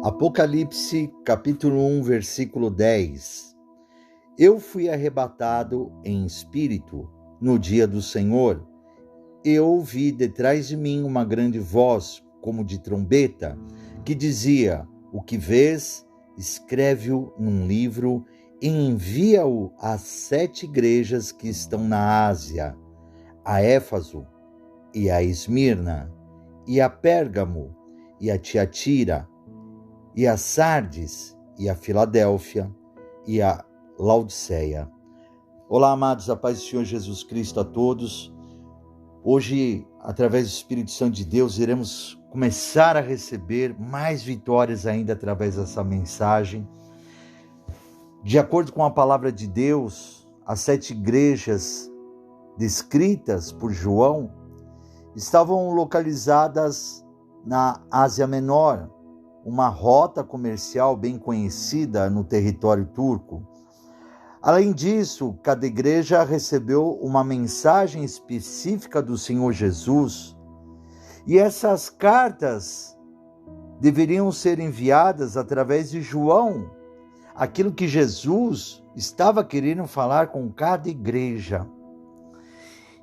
Apocalipse, capítulo 1, versículo 10. Eu fui arrebatado em espírito no dia do Senhor. Eu ouvi detrás de mim uma grande voz, como de trombeta, que dizia: o que vês, escreve-o num livro e envia-o às 7 igrejas que estão na Ásia, a Éfaso, e a Esmirna, e a Pérgamo, e a Tiatira, e a Sardes, e a Filadélfia, e a Laodiceia. Olá, amados, a paz do Senhor Jesus Cristo a todos. Hoje, através do Espírito Santo de Deus, iremos começar a receber mais vitórias ainda através dessa mensagem. De acordo com a palavra de Deus, as 7 igrejas descritas por João estavam localizadas na Ásia Menor, uma rota comercial bem conhecida no território turco. Além disso, cada igreja recebeu uma mensagem específica do Senhor Jesus, e essas cartas deveriam ser enviadas através de João, aquilo que Jesus estava querendo falar com cada igreja.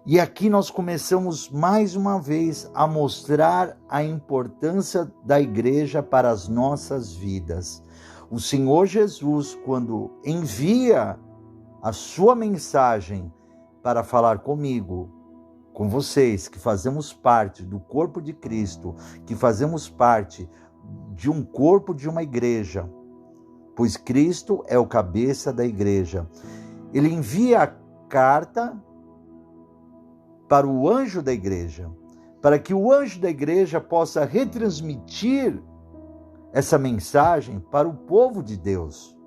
E aqui nós começamos mais uma vez a mostrar a importância da igreja para as nossas vidas. O Senhor Jesus, quando envia a sua mensagem para falar comigo, com vocês, que fazemos parte do corpo de Cristo, que fazemos parte de um corpo de uma igreja, pois Cristo é o cabeça da igreja. Ele envia a carta para o anjo da igreja, para que o anjo da igreja possa retransmitir essa mensagem para o povo de Deus.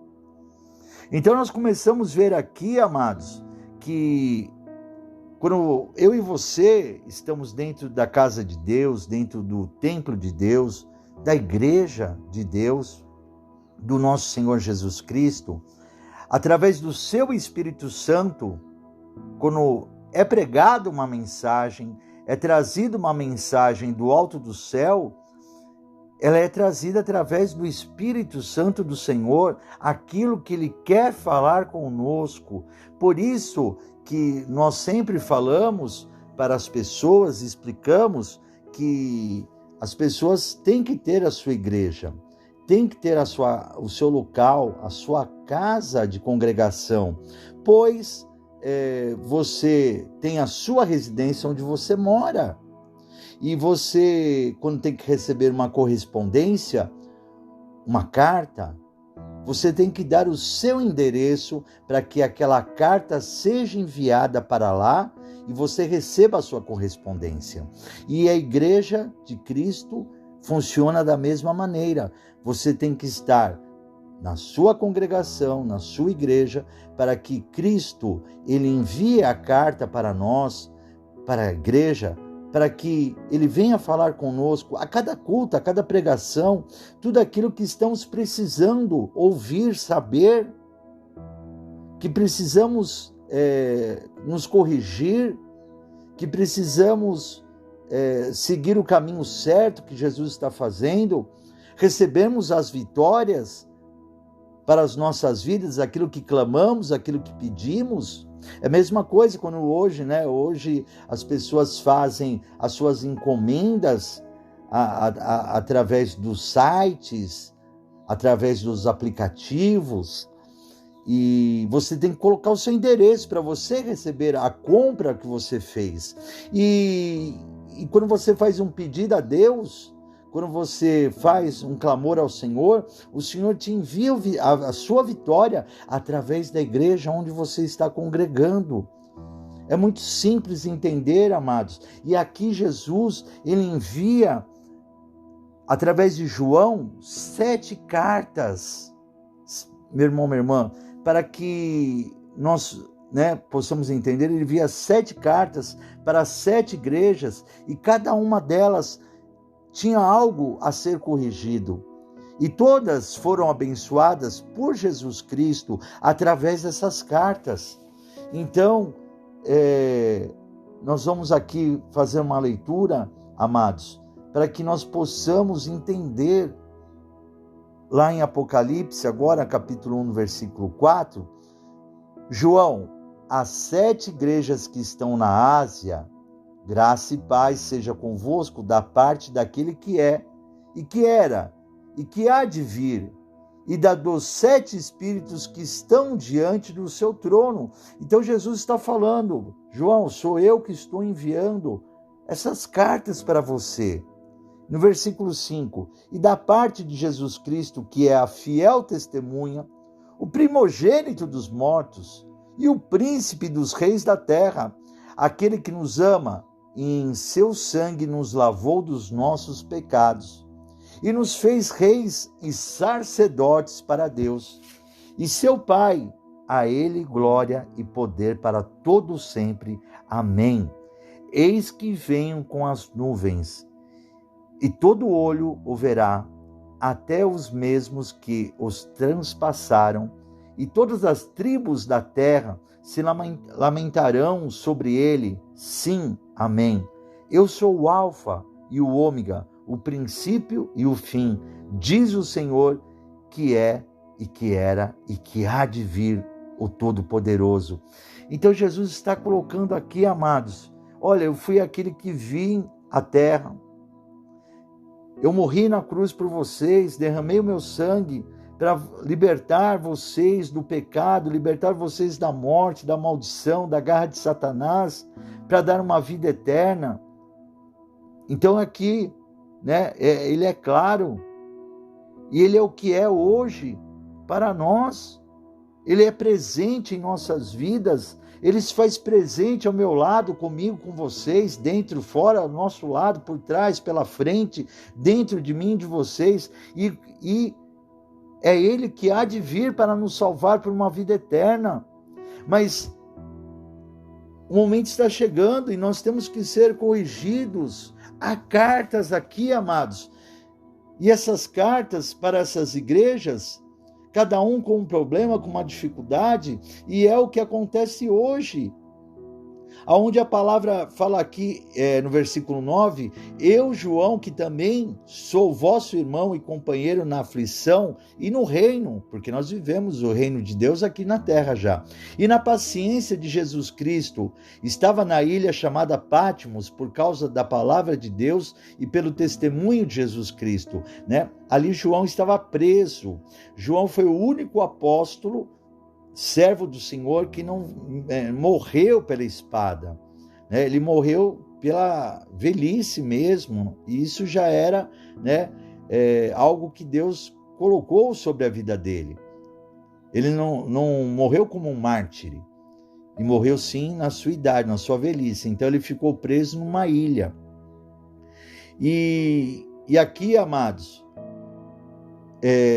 Então nós começamos a ver aqui, amados, que quando eu e você estamos dentro da casa de Deus, dentro do templo de Deus, da igreja de Deus, do nosso Senhor Jesus Cristo, através do seu Espírito Santo, quando é pregada uma mensagem, é trazida uma mensagem do alto do céu, ela é trazida através do Espírito Santo do Senhor, aquilo que Ele quer falar conosco. Por isso que nós sempre falamos para as pessoas, explicamos que as pessoas têm que ter a sua igreja, têm que ter o seu local, a sua casa de congregação, pois você tem a sua residência onde você mora. E você, quando tem que receber uma correspondência, uma carta, você tem que dar o seu endereço para que aquela carta seja enviada para lá e você receba a sua correspondência. E a igreja de Cristo funciona da mesma maneira. Você tem que estar na sua congregação, na sua igreja, para que Cristo ele envie a carta para nós, para a igreja, para que ele venha falar conosco a cada culto, a cada pregação, tudo aquilo que estamos precisando ouvir, saber, que precisamos nos corrigir, que precisamos seguir o caminho certo que Jesus está fazendo, recebemos as vitórias para as nossas vidas, aquilo que clamamos, aquilo que pedimos. É a mesma coisa quando hoje as pessoas fazem as suas encomendas através dos sites, através dos aplicativos, e você tem que colocar o seu endereço para você receber a compra que você fez. E quando você faz um pedido a Deus, quando você faz um clamor ao Senhor, o Senhor te envia a sua vitória através da igreja onde você está congregando. É muito simples entender, amados. E aqui Jesus, ele envia, através de João, 7 cartas, meu irmão, minha irmã, para que nós possamos entender. Ele envia 7 cartas para 7 igrejas e cada uma delas tinha algo a ser corrigido. E todas foram abençoadas por Jesus Cristo através dessas cartas. Então, nós vamos aqui fazer uma leitura, amados, para que nós possamos entender lá em Apocalipse, agora capítulo 1, versículo 4, João, as 7 igrejas que estão na Ásia, graça e paz seja convosco da parte daquele que é, e que era, e que há de vir, e dos 7 espíritos que estão diante do seu trono. Então Jesus está falando, João, sou eu que estou enviando essas cartas para você. No versículo 5, e da parte de Jesus Cristo, que é a fiel testemunha, o primogênito dos mortos e o príncipe dos reis da terra, aquele que nos ama e em seu sangue nos lavou dos nossos pecados e nos fez reis e sacerdotes para Deus e seu Pai. A ele glória e poder para todo sempre. Amém. Eis que venho com as nuvens, e todo olho o verá, até os mesmos que os transpassaram, e todas as tribos da terra se lamentarão sobre ele. Sim, amém. Eu sou o Alfa e o Ômega, o princípio e o fim, diz o Senhor, que é e que era e que há de vir, o Todo-Poderoso. Então Jesus está colocando aqui, amados, olha, eu fui aquele que vim à terra, eu morri na cruz por vocês, derramei o meu sangue para libertar vocês do pecado, libertar vocês da morte, da maldição, da garra de Satanás, para dar uma vida eterna. Então aqui, ele é claro, e ele é o que é hoje para nós. Ele é presente em nossas vidas, ele se faz presente ao meu lado, comigo, com vocês, dentro, fora, ao nosso lado, por trás, pela frente, dentro de mim, de vocês, e é ele que há de vir para nos salvar por uma vida eterna. Mas o momento está chegando e nós temos que ser corrigidos. Há cartas aqui, amados, e essas cartas para essas igrejas, cada um com um problema, com uma dificuldade, e é o que acontece hoje. Onde a palavra fala aqui, no versículo 9, eu, João, que também sou vosso irmão e companheiro na aflição e no reino, porque nós vivemos o reino de Deus aqui na terra já, e na paciência de Jesus Cristo, estava na ilha chamada Patmos por causa da palavra de Deus e pelo testemunho de Jesus Cristo, Ali João estava preso. João foi o único apóstolo, servo do Senhor, que não morreu pela espada, ele morreu pela velhice mesmo, e isso já era algo que Deus colocou sobre a vida dele. Ele não morreu como um mártir, e morreu sim na sua idade, na sua velhice. Então ele ficou preso numa ilha. E aqui, amados,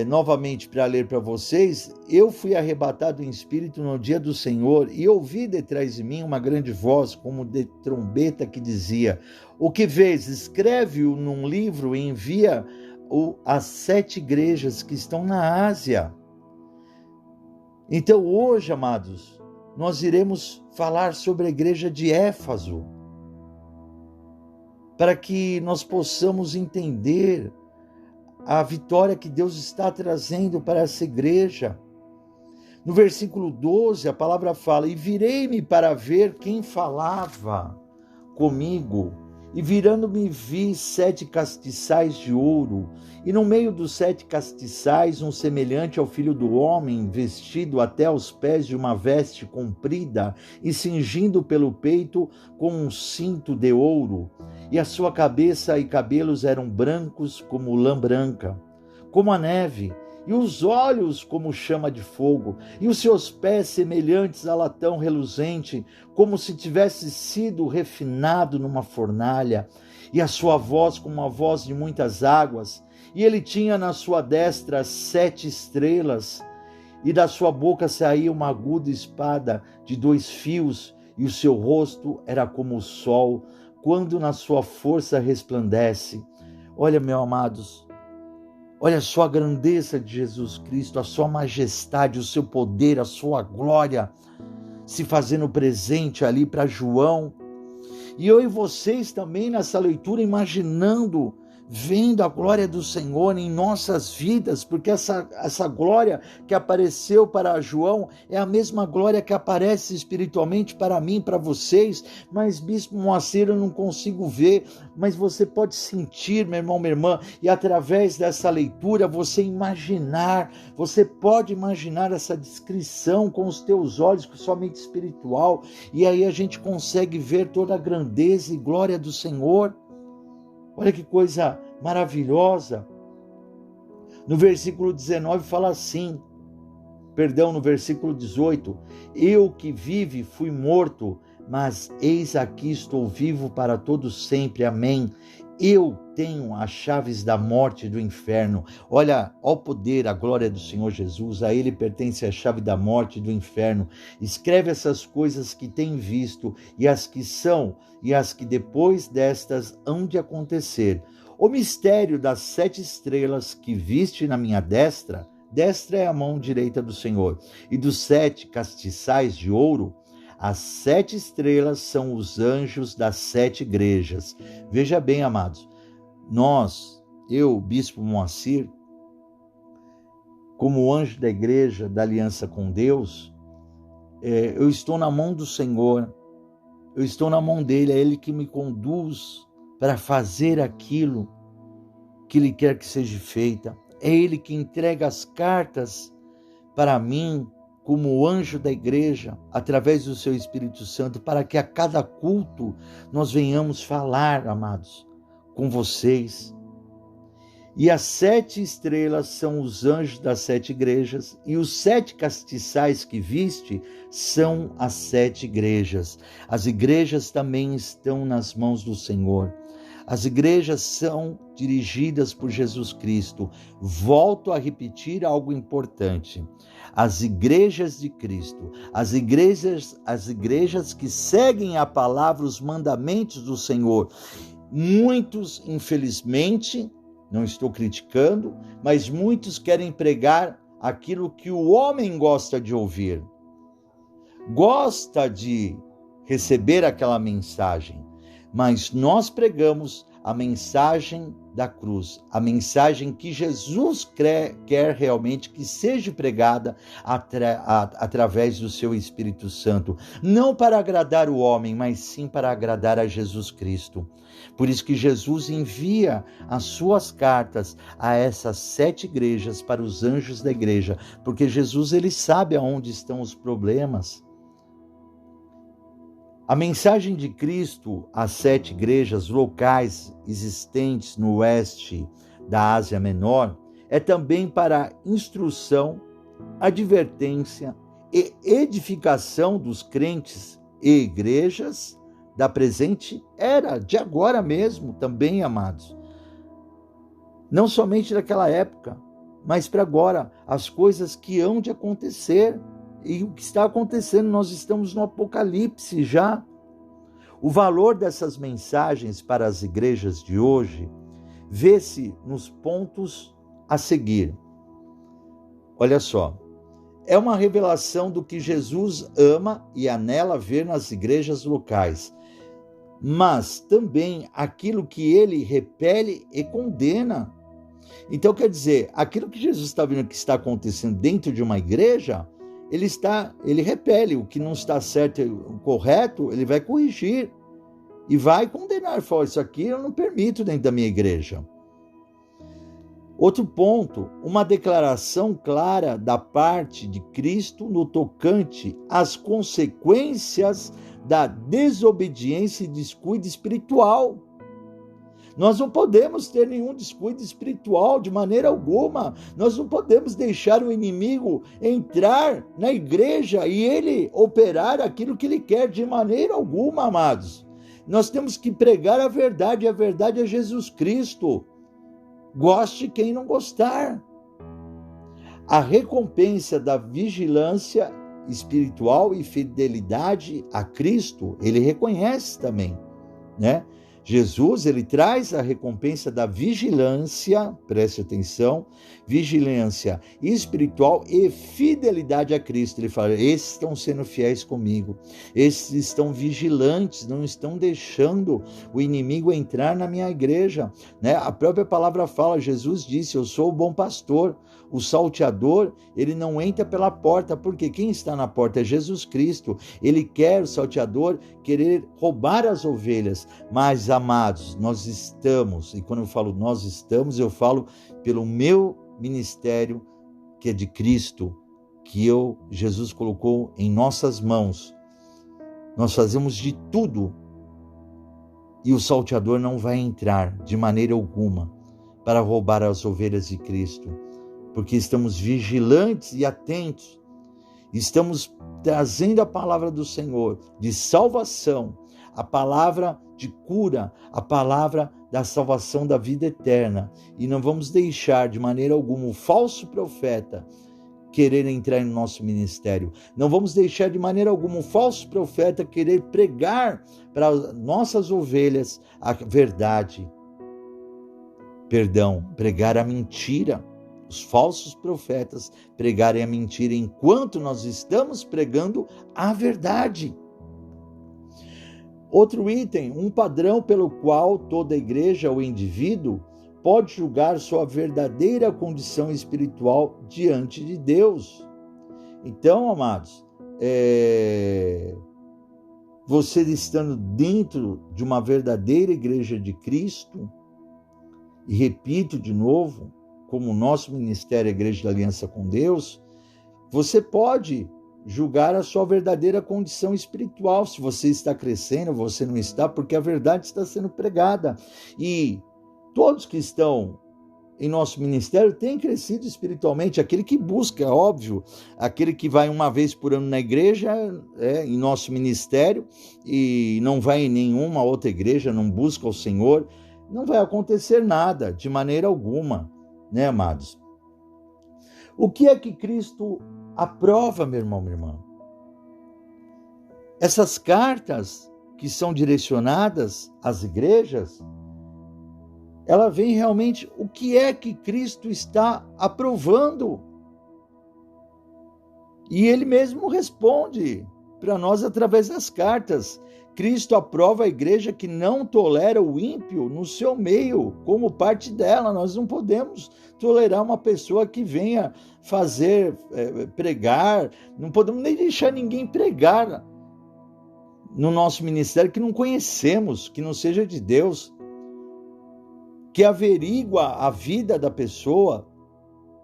novamente para ler para vocês, eu fui arrebatado em espírito no dia do Senhor e ouvi detrás de mim uma grande voz como de trombeta que dizia: o que vês, escreve-o num livro e envia-o às 7 igrejas que estão na Ásia. Então hoje, amados, nós iremos falar sobre a igreja de Éfeso, para que nós possamos entender a vitória que Deus está trazendo para essa igreja. No versículo 12, a palavra fala: e virei-me para ver quem falava comigo, e virando-me vi 7 castiçais de ouro, e no meio dos 7 castiçais um semelhante ao filho do homem, vestido até aos pés de uma veste comprida e cingindo pelo peito com um cinto de ouro, e a sua cabeça e cabelos eram brancos como lã branca, como a neve, e os olhos como chama de fogo, e os seus pés semelhantes a latão reluzente, como se tivesse sido refinado numa fornalha, e a sua voz como a voz de muitas águas, e ele tinha na sua destra 7 estrelas, e da sua boca saía uma aguda espada de 2 fios, e o seu rosto era como o sol, quando na sua força resplandece. Olha, meus amados, olha só a grandeza de Jesus Cristo, a sua majestade, o seu poder, a sua glória, se fazendo presente ali para João. E eu e vocês também nessa leitura, imaginando, vendo a glória do Senhor em nossas vidas, porque essa glória que apareceu para João é a mesma glória que aparece espiritualmente para mim, para vocês. Mas, Bispo Moacir, eu não consigo ver, mas você pode sentir, meu irmão, minha irmã, e através dessa leitura você pode imaginar essa descrição com os teus olhos, com sua mente espiritual, e aí a gente consegue ver toda a grandeza e glória do Senhor. Olha que coisa maravilhosa. No versículo 19 fala assim, no versículo 18, eu que vive fui morto, mas eis aqui estou vivo para todo sempre, amém. Eu tenho as chaves da morte e do inferno. Olha, ao poder, a glória do Senhor Jesus, a Ele pertence a chave da morte e do inferno. Escreve essas coisas que tem visto e as que são e as que depois destas hão de acontecer. O mistério das 7 estrelas que viste na minha destra é a mão direita do Senhor, e dos 7 castiçais de ouro, as 7 estrelas são os anjos das 7 igrejas. Veja bem, amados, eu, Bispo Moacir, como anjo da igreja da aliança com Deus, eu estou na mão do Senhor, eu estou na mão dele, é ele que me conduz para fazer aquilo que ele quer que seja feita. É ele que entrega as cartas para mim, como anjo da igreja, através do seu Espírito Santo, para que a cada culto nós venhamos falar, amados, com vocês. E as 7 estrelas são os anjos das 7 igrejas, e os 7 castiçais que viste são as 7 igrejas. As igrejas também estão nas mãos do Senhor. As igrejas são dirigidas por Jesus Cristo. Volto a repetir algo importante. As igrejas de Cristo, as igrejas que seguem a palavra, os mandamentos do Senhor. Muitos, infelizmente, não estou criticando, mas muitos querem pregar aquilo que o homem gosta de ouvir. Gosta de receber aquela mensagem. Mas nós pregamos a mensagem da cruz, a mensagem que Jesus quer realmente que seja pregada através do seu Espírito Santo, não para agradar o homem, mas sim para agradar a Jesus Cristo. Por isso que Jesus envia as suas cartas a essas 7 igrejas para os anjos da igreja, porque Jesus ele sabe aonde estão os problemas. A mensagem de Cristo às 7 igrejas locais existentes no oeste da Ásia Menor é também para instrução, advertência e edificação dos crentes e igrejas da presente era, de agora mesmo também, amados. Não somente daquela época, mas para agora, as coisas que hão de acontecer. E o que está acontecendo, nós estamos no Apocalipse já. O valor dessas mensagens para as igrejas de hoje vê-se nos pontos a seguir. Olha só, é uma revelação do que Jesus ama e anela ver nas igrejas locais, mas também aquilo que ele repele e condena. Então, quer dizer, aquilo que Jesus está vendo que está acontecendo dentro de uma igreja, ele repele o que não está certo e correto, ele vai corrigir e vai condenar. Fala, isso aqui eu não permito dentro da minha igreja. Outro ponto, uma declaração clara da parte de Cristo no tocante às consequências da desobediência e descuido espiritual. Nós não podemos ter nenhum descuido espiritual de maneira alguma. Nós não podemos deixar o inimigo entrar na igreja e ele operar aquilo que ele quer de maneira alguma, amados. Nós temos que pregar a verdade, e a verdade é Jesus Cristo. Goste quem não gostar. A recompensa da vigilância espiritual e fidelidade a Cristo, ele reconhece também, né? Jesus, ele traz a recompensa da vigilância, preste atenção, vigilância espiritual e fidelidade a Cristo. Ele fala, esses estão sendo fiéis comigo, esses estão vigilantes, não estão deixando o inimigo entrar na minha igreja, né? A própria palavra fala, Jesus disse, eu sou o bom pastor. O salteador, ele não entra pela porta, porque quem está na porta é Jesus Cristo. Ele quer, o salteador, querer roubar as ovelhas. Mas, amados, nós estamos, e quando eu falo nós estamos, eu falo pelo meu ministério, que é de Cristo, que Jesus colocou em nossas mãos. Nós fazemos de tudo, e o salteador não vai entrar de maneira alguma para roubar as ovelhas de Cristo, porque estamos vigilantes e atentos, estamos trazendo a palavra do Senhor de salvação, a palavra de cura, a palavra da salvação da vida eterna, e não vamos deixar de maneira alguma o falso profeta querer entrar no nosso ministério, não vamos deixar de maneira alguma o falso profeta querer pregar para nossas ovelhas a verdade, pregar a mentira. Os falsos profetas pregarem a mentira enquanto nós estamos pregando a verdade. Outro item, um padrão pelo qual toda igreja ou indivíduo pode julgar sua verdadeira condição espiritual diante de Deus. Então, amados, você estando dentro de uma verdadeira igreja de Cristo, e repito de novo, como o nosso ministério é a Igreja da Aliança com Deus, você pode julgar a sua verdadeira condição espiritual, se você está crescendo, você não está, porque a verdade está sendo pregada. E todos que estão em nosso ministério têm crescido espiritualmente, aquele que busca, é óbvio, aquele que vai uma vez por ano na igreja, em nosso ministério, e não vai em nenhuma outra igreja, não busca o Senhor, não vai acontecer nada, de maneira alguma, né, amados? O que é que Cristo aprova, meu irmão, minha irmã? Essas cartas que são direcionadas às igrejas, ela vem realmente, o que é que Cristo está aprovando? E ele mesmo responde para nós através das cartas. Cristo aprova a igreja que não tolera o ímpio no seu meio, como parte dela. Nós não podemos tolerar uma pessoa que venha pregar, não podemos nem deixar ninguém pregar no nosso ministério que não conhecemos, que não seja de Deus, que averigua a vida da pessoa.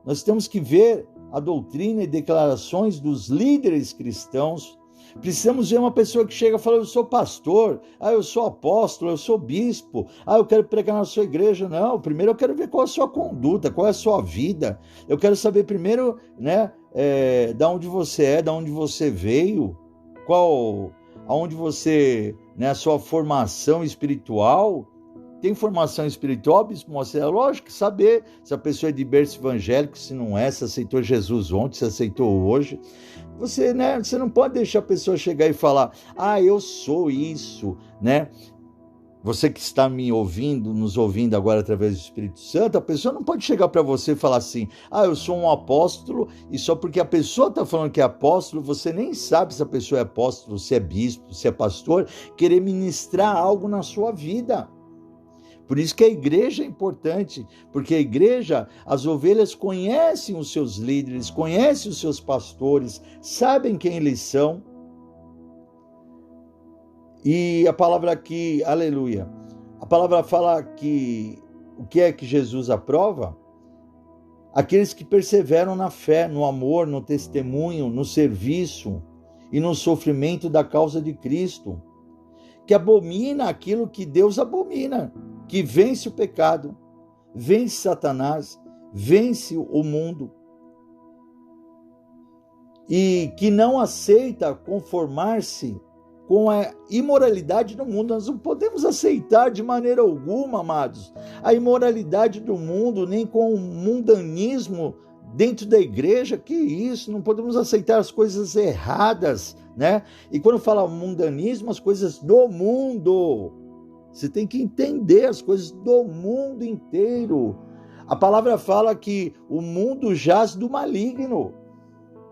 Nós temos que ver a doutrina e declarações dos líderes cristãos. Precisamos ver uma pessoa que chega e fala, eu sou pastor, eu sou apóstolo, eu sou bispo, eu quero pregar na sua igreja. Não, primeiro eu quero ver qual é a sua conduta, qual é a sua vida. Eu quero saber primeiro, da onde você é, da onde você veio, aonde você, a sua formação espiritual. Tem formação espiritual, bispo Moacir? É lógico, saber se a pessoa é de berço evangélico, se não é, se aceitou Jesus ontem, se aceitou hoje. Você não pode deixar a pessoa chegar e falar, eu sou isso, né? Você que está nos ouvindo agora através do Espírito Santo, a pessoa não pode chegar para você e falar assim, eu sou um apóstolo, e só porque a pessoa está falando que é apóstolo, você nem sabe se a pessoa é apóstolo, se é bispo, se é pastor, querer ministrar algo na sua vida. Por isso que a igreja é importante, porque a igreja, as ovelhas conhecem os seus líderes, conhecem os seus pastores, sabem quem eles são. E a palavra aqui, aleluia, a palavra fala que o que é que Jesus aprova? Aqueles que perseveram na fé, no amor, no testemunho, no serviço e no sofrimento da causa de Cristo, que abomina aquilo que Deus abomina, que vence o pecado, vence Satanás, vence o mundo, e que não aceita conformar-se com a imoralidade do mundo. Nós não podemos aceitar de maneira alguma, amados, a imoralidade do mundo, nem com o mundanismo dentro da igreja. Que isso, não podemos aceitar as coisas erradas, né? E quando fala mundanismo, as coisas do mundo, Você tem que entender as coisas do mundo inteiro. A palavra fala que o mundo jaz do maligno.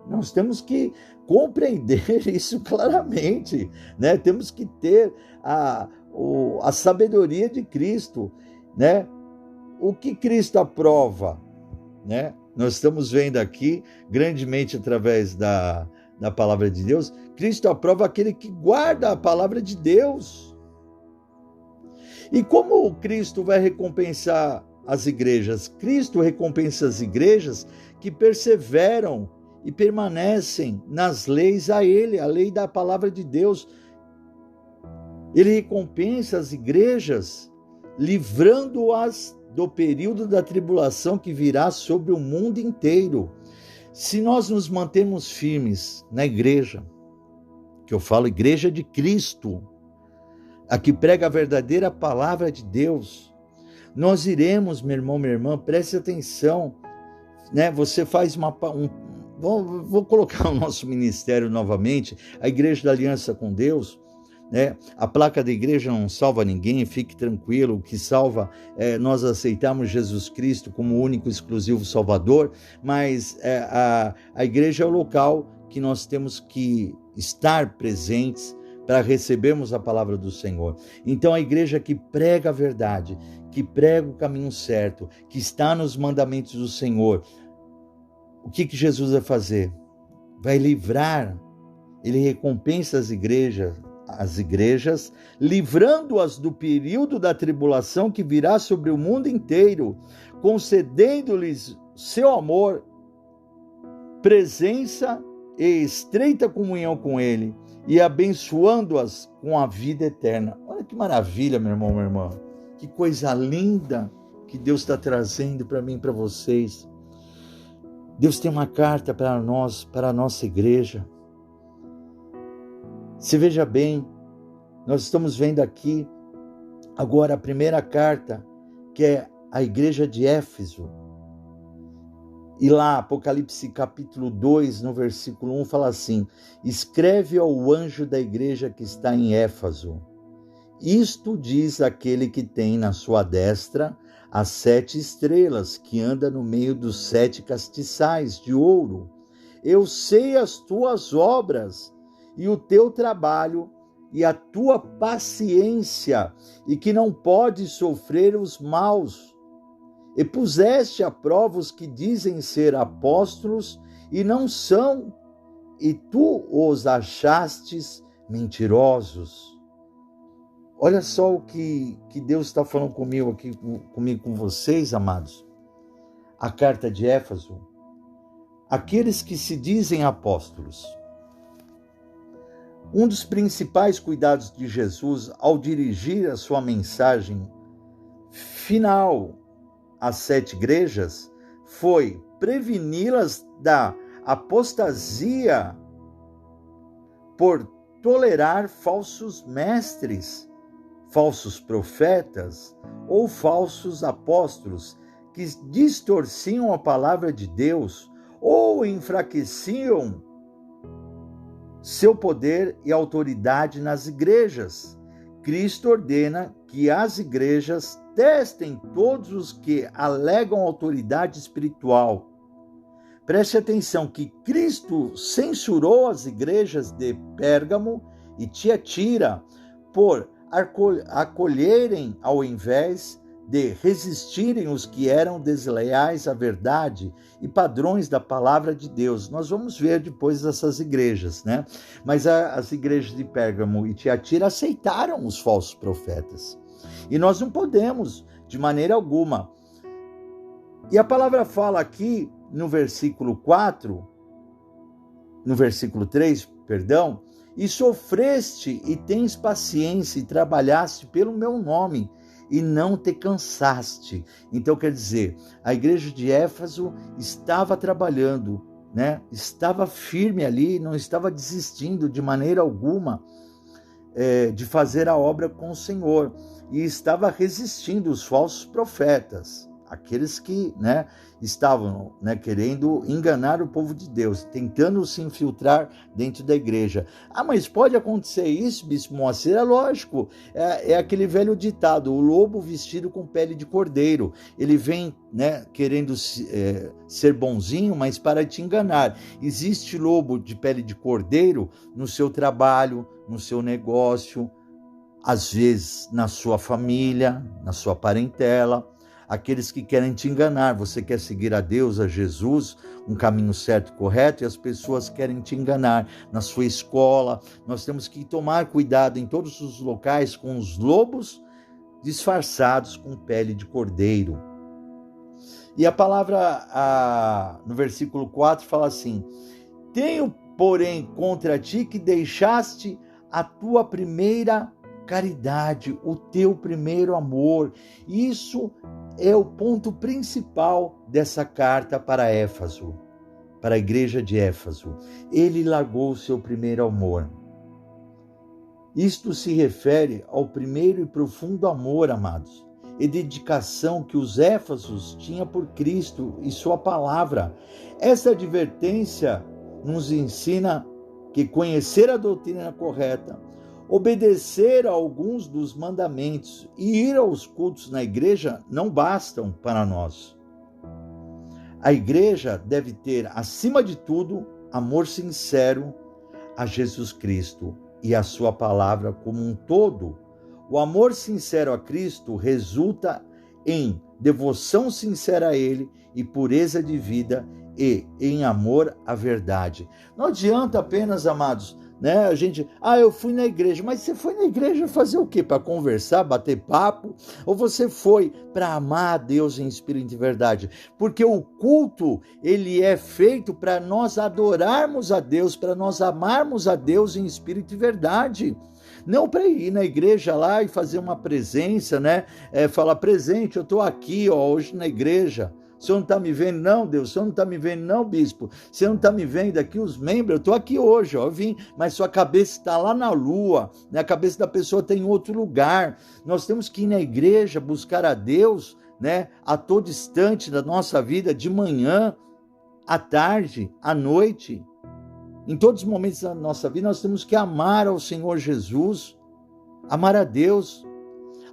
Nós temos que compreender isso claramente, né? Temos que ter a sabedoria de Cristo, né? O que Cristo aprova, né? Nós estamos vendo aqui, grandemente através da palavra de Deus, Cristo aprova aquele que guarda a palavra de Deus. E como Cristo vai recompensar as igrejas? Cristo recompensa as igrejas que perseveram e permanecem nas leis a lei da palavra de Deus. Ele recompensa as igrejas, livrando-as do período da tribulação que virá sobre o mundo inteiro. Se nós nos mantermos firmes na igreja, que eu falo igreja de Cristo, a que prega a verdadeira palavra de Deus, nós iremos, meu irmão, minha irmã, preste atenção, né? Você faz vou colocar o nosso ministério novamente, a Igreja da Aliança com Deus, né? A placa da igreja não salva ninguém, fique tranquilo, o que salva é nós aceitarmos Jesus Cristo como o único exclusivo Salvador, mas a igreja é o local que nós temos que estar presentes para recebermos a palavra do Senhor. Então a igreja que prega a verdade, que prega o caminho certo, que está nos mandamentos do Senhor, o que Jesus vai fazer? Vai livrar, ele recompensa as igrejas, livrando-as do período da tribulação que virá sobre o mundo inteiro, concedendo-lhes seu amor, presença e estreita comunhão com ele, e abençoando-as com a vida eterna. Olha que maravilha, meu irmão, minha irmã. Que coisa linda que Deus está trazendo para mim e para vocês. Deus tem uma carta para nós, para a nossa igreja. Se veja bem, nós estamos vendo aqui agora a primeira carta, que é a igreja de Éfeso. E lá, Apocalipse capítulo 2, no versículo 1, fala assim: escreve ao anjo da igreja que está em Éfeso. Isto diz aquele que tem na sua destra as 7 estrelas, que anda no meio dos 7 castiçais de ouro. Eu sei as tuas obras, e o teu trabalho, e a tua paciência, e que não podes sofrer os maus. E puseste à prova os que dizem ser apóstolos, e não são, e tu os achastes mentirosos. Olha só o que Deus está falando comigo aqui, com vocês, amados. A carta de Éfeso. Aqueles que se dizem apóstolos. Um dos principais cuidados de Jesus ao dirigir a sua mensagem final às 7 igrejas foi preveni-las da apostasia por tolerar falsos mestres, falsos profetas ou falsos apóstolos que distorciam a palavra de Deus ou enfraqueciam seu poder e autoridade nas igrejas. Cristo ordena que as igrejas testem todos os que alegam autoridade espiritual. Preste atenção que Cristo censurou as igrejas de Pérgamo e Tiatira por acolherem ao invés de resistirem os que eram desleais à verdade e padrões da palavra de Deus. Nós vamos ver depois essas igrejas, né? Mas as igrejas de Pérgamo e Tiatira aceitaram os falsos profetas. E nós não podemos, de maneira alguma. E a palavra fala aqui, no versículo 3, e sofreste e tens paciência e trabalhaste pelo meu nome e não te cansaste. Então quer dizer, a igreja de Éfeso estava trabalhando, né? Estava firme ali, não estava desistindo de maneira alguma de fazer a obra com o Senhor, e estava resistindo os falsos profetas. aqueles que, estavam, querendo enganar o povo de Deus, tentando se infiltrar dentro da igreja. Mas pode acontecer isso, Bispo Moacir? É lógico, é aquele velho ditado, o lobo vestido com pele de cordeiro. Ele vem, querendo ser bonzinho, mas para te enganar. Existe lobo de pele de cordeiro no seu trabalho, no seu negócio, às vezes na sua família, na sua parentela, aqueles que querem te enganar. Você quer seguir a Deus, a Jesus, um caminho certo e correto, e as pessoas querem te enganar. Na sua escola, nós temos que tomar cuidado em todos os locais com os lobos disfarçados com pele de cordeiro. E a palavra, no versículo 4, fala assim: tenho, porém, contra ti que deixaste a tua primeira caridade, o teu primeiro amor. Isso é o ponto principal dessa carta para Éfaso, para a igreja de Éfaso. Ele largou o seu primeiro amor. Isto se refere ao primeiro e profundo amor, amados, e dedicação que os Éfasos tinham por Cristo e sua palavra. Essa advertência nos ensina que conhecer a doutrina correta, obedecer a alguns dos mandamentos e ir aos cultos na igreja não bastam para nós. A igreja deve ter, acima de tudo, amor sincero a Jesus Cristo e a sua palavra como um todo. O amor sincero a Cristo resulta em devoção sincera a Ele e pureza de vida e em amor à verdade. Não adianta apenas, amados, a gente, eu fui na igreja, mas você foi na igreja fazer o quê? Para conversar, bater papo? Ou você foi para amar a Deus em espírito e verdade? Porque o culto, ele é feito para nós adorarmos a Deus, para nós amarmos a Deus em espírito e verdade. Não para ir na igreja lá e fazer uma presença, falar, presente, eu estou aqui, hoje na igreja. O senhor não está me vendo, não, Deus? O senhor não está me vendo, não, bispo? O senhor não está me vendo aqui, os membros? Eu estou aqui hoje, eu vim, mas sua cabeça está lá na lua, a cabeça da pessoa está em outro lugar. Nós temos que ir na igreja, buscar a Deus, a todo instante da nossa vida, de manhã, à tarde, à noite. Em todos os momentos da nossa vida, nós temos que amar ao Senhor Jesus, amar a Deus.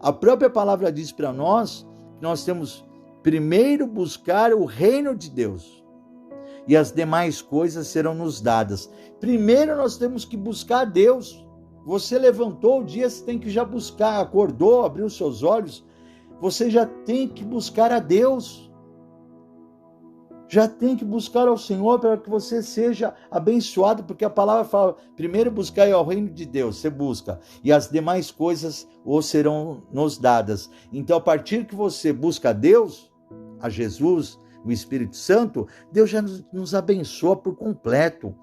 A própria palavra diz para nós que nós temos primeiro buscar o reino de Deus e as demais coisas serão nos dadas. Primeiro nós temos que buscar a Deus. Você levantou o dia, você tem que já buscar, acordou, abriu seus olhos, você já tem que buscar a Deus. Já tem que buscar ao Senhor para que você seja abençoado, porque a palavra fala, primeiro buscar ao reino de Deus, você busca, e as demais coisas serão nos dadas. Então, a partir que você busca a Deus, a Jesus, o Espírito Santo, Deus já nos abençoa por completo.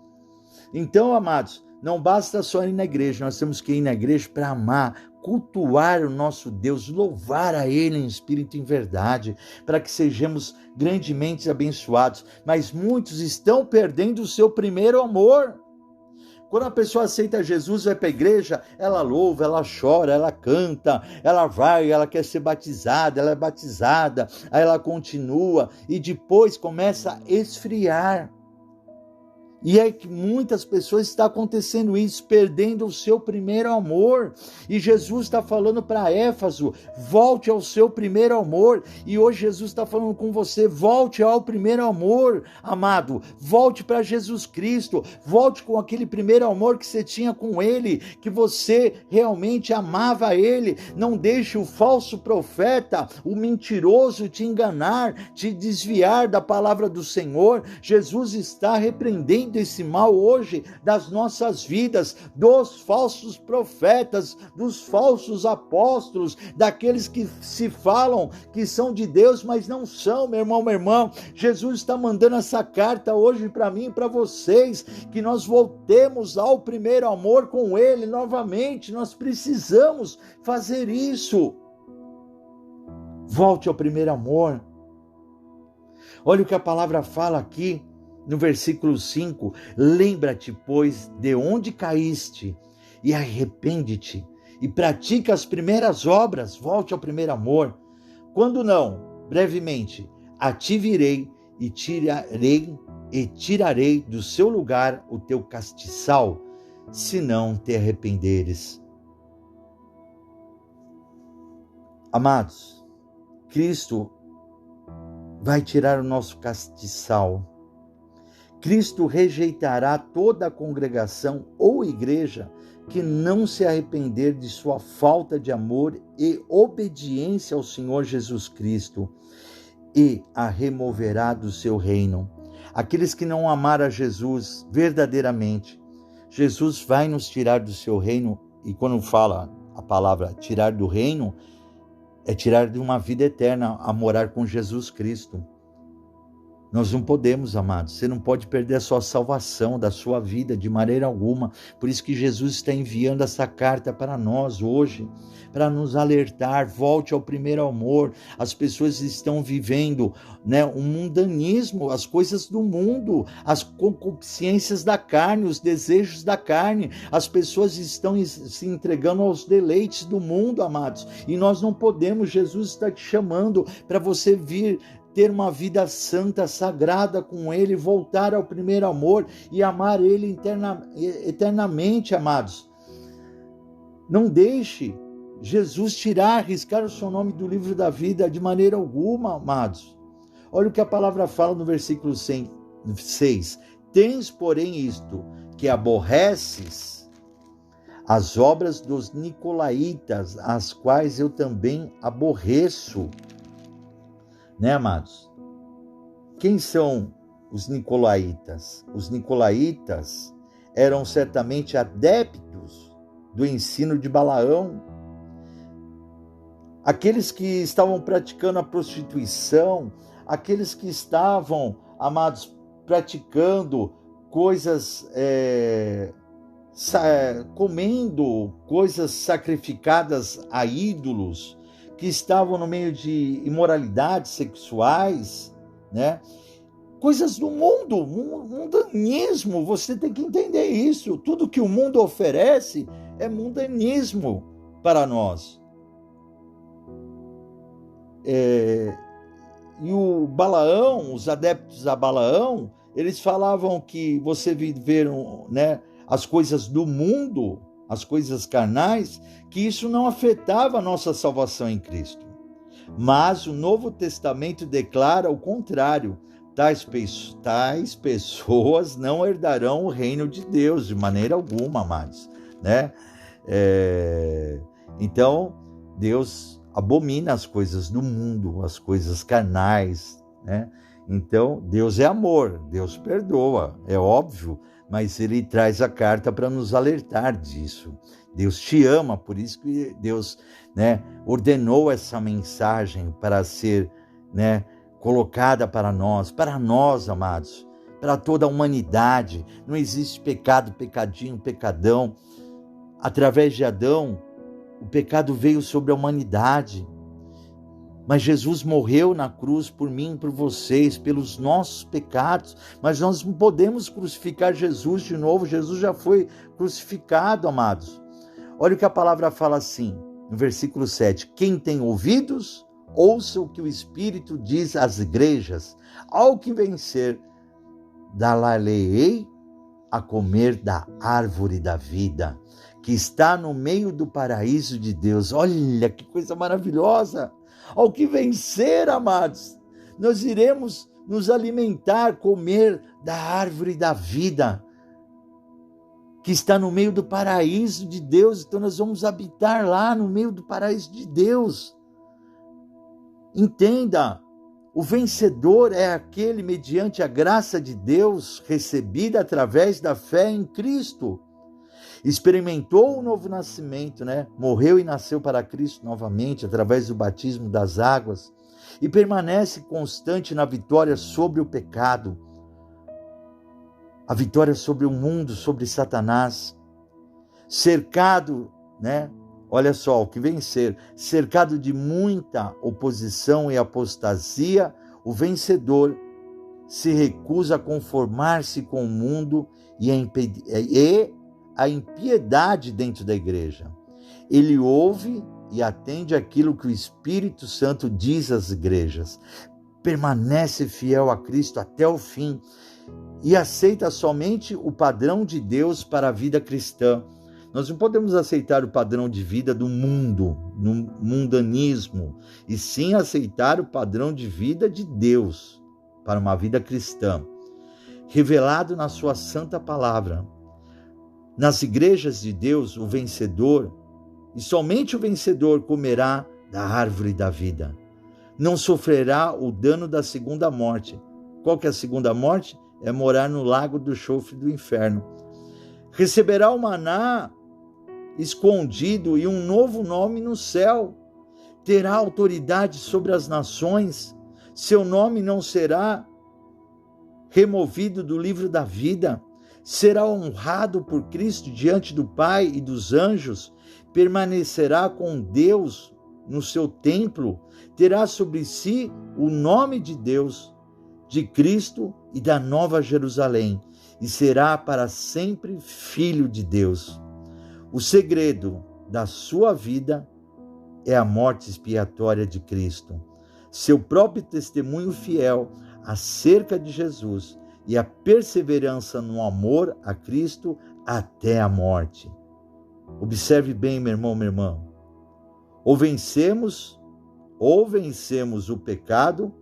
Então, amados, não basta só ir na igreja, nós temos que ir na igreja para amar, cultuar o nosso Deus, louvar a Ele em espírito e em verdade, para que sejamos grandemente abençoados. Mas muitos estão perdendo o seu primeiro amor. Quando a pessoa aceita Jesus, vai para a igreja, ela louva, ela chora, ela canta, ela vai, ela quer ser batizada, ela é batizada, aí ela continua e depois começa a esfriar. E é que muitas pessoas estão acontecendo isso, perdendo o seu primeiro amor. E Jesus está falando para Éfaso, volte ao seu primeiro amor. E hoje Jesus está falando com você, volte ao primeiro amor, amado. Volte para Jesus Cristo, volte com aquele primeiro amor que você tinha com Ele, que você realmente amava Ele. Não deixe o falso profeta, o mentiroso te enganar, te desviar da palavra do Senhor. Jesus está repreendendo esse mal hoje das nossas vidas, dos falsos profetas, dos falsos apóstolos, daqueles que se falam que são de Deus, mas não são, meu irmão, minha irmã. Jesus está mandando essa carta hoje para mim e para vocês, que nós voltemos ao primeiro amor com Ele novamente. Nós precisamos fazer isso. Volte ao primeiro amor. Olha o que a palavra fala aqui no versículo 5, lembra-te, pois, de onde caíste, e arrepende-te, e pratica as primeiras obras, volte ao primeiro amor. Quando não? brevemente a ti virei e tirarei do seu lugar o teu castiçal, se não te arrependeres. Amados, Cristo vai tirar o nosso castiçal. Cristo rejeitará toda a congregação ou igreja que não se arrepender de sua falta de amor e obediência ao Senhor Jesus Cristo, e a removerá do seu reino. Aqueles que não amaram a Jesus verdadeiramente, Jesus vai nos tirar do seu reino, e quando fala a palavra tirar do reino, é tirar de uma vida eterna a morar com Jesus Cristo. Nós não podemos, amados, você não pode perder a sua salvação da sua vida de maneira alguma. Por isso que Jesus está enviando essa carta para nós hoje, para nos alertar, volte ao primeiro amor. As pessoas estão vivendo, um mundanismo, as coisas do mundo, as concupiscências da carne, os desejos da carne. As pessoas estão se entregando aos deleites do mundo, amados. E nós não podemos, Jesus está te chamando para você vir ter uma vida santa, sagrada com Ele, voltar ao primeiro amor e amar Ele eternamente, amados. Não deixe Jesus arriscar o seu nome do livro da vida de maneira alguma, amados. Olha o que a palavra fala no versículo 6. Tens, porém, isto, que aborreces as obras dos nicolaítas, as quais eu também aborreço. Amados? Quem são os nicolaítas? Os nicolaítas eram certamente adeptos do ensino de Balaão. Aqueles que estavam praticando a prostituição, aqueles que estavam, amados, praticando coisas, comendo coisas sacrificadas a ídolos, que estavam no meio de imoralidades sexuais, coisas do mundo, mundanismo. Você tem que entender isso. Tudo que o mundo oferece é mundanismo para nós. E o Balaão, os adeptos a Balaão, eles falavam que você viveram, as coisas do mundo, as coisas carnais, que isso não afetava a nossa salvação em Cristo. Mas o Novo Testamento declara o contrário. Tais pessoas não herdarão o reino de Deus de maneira alguma, amados. Então, Deus abomina as coisas do mundo, as coisas carnais. Então, Deus é amor, Deus perdoa, é óbvio, mas Ele traz a carta para nos alertar disso. Deus te ama, por isso que Deus, ordenou essa mensagem para ser, colocada para nós, amados, para toda a humanidade. Não existe pecado, pecadinho, pecadão. Através de Adão, o pecado veio sobre a humanidade. Mas Jesus morreu na cruz por mim e por vocês, pelos nossos pecados. Mas nós não podemos crucificar Jesus de novo. Jesus já foi crucificado, amados. Olha o que a palavra fala assim, no versículo 7. Quem tem ouvidos, ouça o que o Espírito diz às igrejas. Ao que vencer, dar-lhe-ei a comer da árvore da vida, que está no meio do paraíso de Deus. Olha que coisa maravilhosa! Ao que vencer, amados, nós iremos nos alimentar, comer da árvore da vida, que está no meio do paraíso de Deus. Então nós vamos habitar lá no meio do paraíso de Deus. Entenda, o vencedor é aquele mediante a graça de Deus recebida através da fé em Cristo. Experimentou o novo nascimento, Morreu e nasceu para Cristo novamente através do batismo das águas e permanece constante na vitória sobre o pecado, a vitória sobre o mundo, sobre Satanás, cercado, olha só, o que vencer, cercado de muita oposição e apostasia, o vencedor se recusa a conformar-se com o mundo e a impiedade dentro da igreja. Ele ouve e atende aquilo que o Espírito Santo diz às igrejas. Permanece fiel a Cristo até o fim e aceita somente o padrão de Deus para a vida cristã. Nós não podemos aceitar o padrão de vida do mundo, no mundanismo, e sim aceitar o padrão de vida de Deus para uma vida cristã, revelado na sua santa palavra. Nas igrejas de Deus, o vencedor, e somente o vencedor, comerá da árvore da vida. Não sofrerá o dano da segunda morte. Qual que é a segunda morte? É morar no lago do enxofre do inferno. Receberá o maná escondido e um novo nome no céu. Terá autoridade sobre as nações. Seu nome não será removido do livro da vida. Será honrado por Cristo diante do Pai e dos anjos. Permanecerá com Deus no seu templo. Terá sobre si o nome de Deus, de Cristo e da Nova Jerusalém, e será para sempre filho de Deus. O segredo da sua vida é a morte expiatória de Cristo, seu próprio testemunho fiel acerca de Jesus e a perseverança no amor a Cristo até a morte. Observe bem, meu irmão, minha irmã. Ou vencemos o pecado,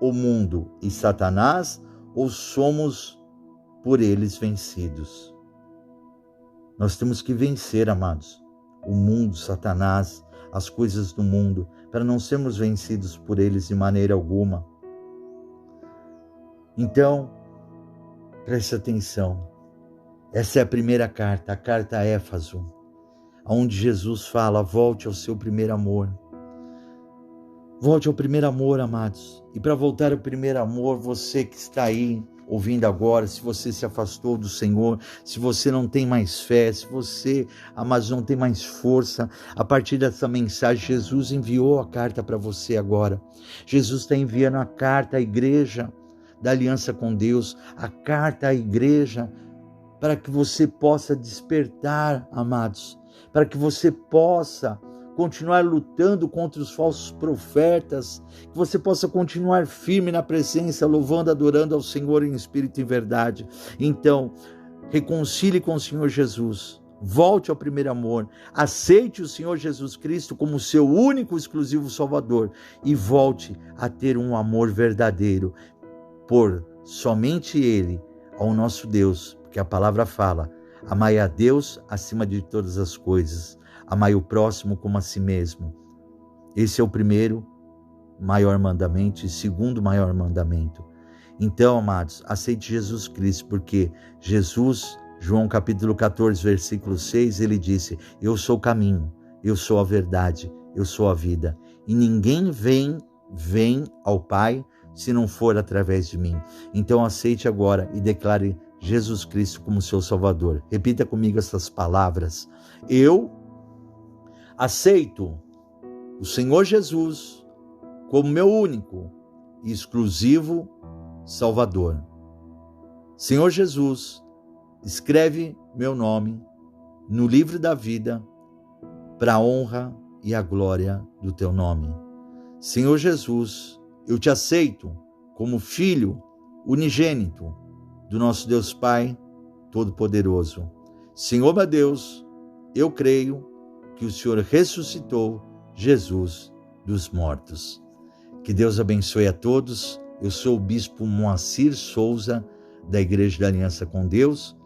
o mundo e Satanás, ou somos por eles vencidos. Nós temos que vencer, amados, o mundo, Satanás, as coisas do mundo, para não sermos vencidos por eles de maneira alguma. Então, preste atenção. Essa é a primeira carta, a carta a Éfeso, onde Jesus fala: volte ao seu primeiro amor. Volte ao primeiro amor, amados. E para voltar ao primeiro amor, você que está aí ouvindo agora, se você se afastou do Senhor, se você não tem mais fé, se você, amados, não tem mais força, a partir dessa mensagem, Jesus enviou a carta para você agora. Jesus está enviando a carta à igreja da aliança com Deus, a carta à igreja, para que você possa despertar, amados, para que você possa continuar lutando contra os falsos profetas, que você possa continuar firme na presença, louvando, adorando ao Senhor em espírito e verdade. Então, reconcilie com o Senhor Jesus, volte ao primeiro amor, aceite o Senhor Jesus Cristo como seu único exclusivo Salvador e volte a ter um amor verdadeiro por somente Ele, ao nosso Deus, porque a palavra fala: amai a Deus acima de todas as coisas, amai o próximo como a si mesmo. Esse é o primeiro maior mandamento e segundo maior mandamento. Então, amados, aceite Jesus Cristo, porque Jesus, João capítulo 14, versículo 6, ele disse: eu sou o caminho, eu sou a verdade, eu sou a vida. E ninguém vem ao Pai se não for através de mim. Então aceite agora e declare Jesus Cristo como seu Salvador. Repita comigo essas palavras: eu aceito o Senhor Jesus como meu único e exclusivo Salvador. Senhor Jesus, escreve meu nome no livro da vida para a honra e a glória do teu nome. Senhor Jesus, eu te aceito como filho unigênito do nosso Deus Pai Todo-Poderoso. Senhor meu Deus, eu creio que o Senhor ressuscitou Jesus dos mortos. Que Deus abençoe a todos. Eu sou o Bispo Moacir Souza, da Igreja da Aliança com Deus,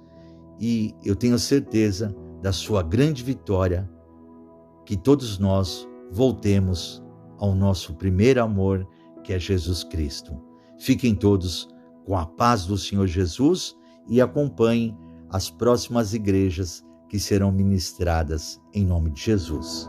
e eu tenho certeza da sua grande vitória, que todos nós voltemos ao nosso primeiro amor, que é Jesus Cristo. Fiquem todos com a paz do Senhor Jesus e acompanhem as próximas igrejas que serão ministradas em nome de Jesus.